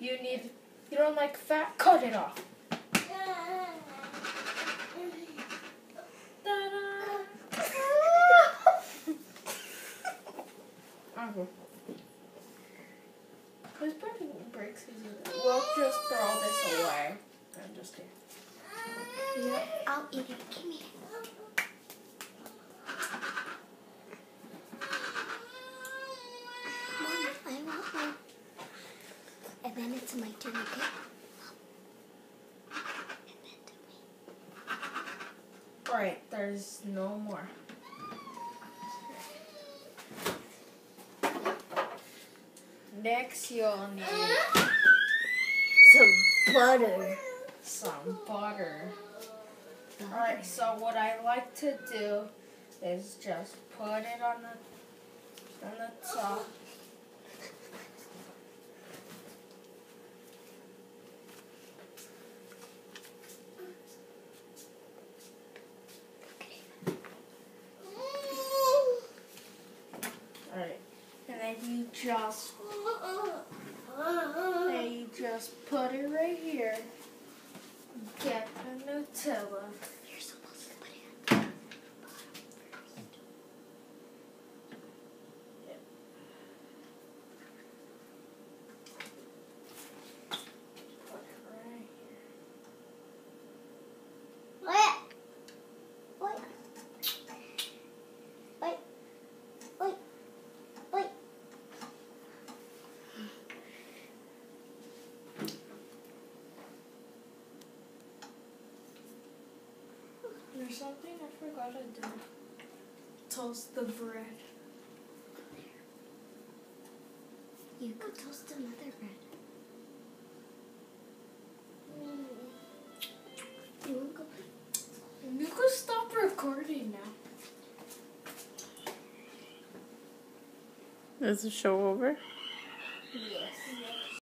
You don't like fat? Cut it off. Okay. Who's putting brakes? We'll just throw this away. I'm just kidding. Yeah, I'll eat it. Give me it. Mom, I want one. And then it's my turn, okay? And then to me. Alright, there's no more. Next, you'll need Some butter. some butter. Alright, so what I like to do is just put it on the top. Alright, and then you just put it right here. Get the Nutella. You're supposed to put it on the bottom first. Put it right here. Wait. Wait. Wait. Wait. There's something I forgot to do. Toast the bread. You could toast another bread. You want to go? You could stop recording now. Is the show over? Yes.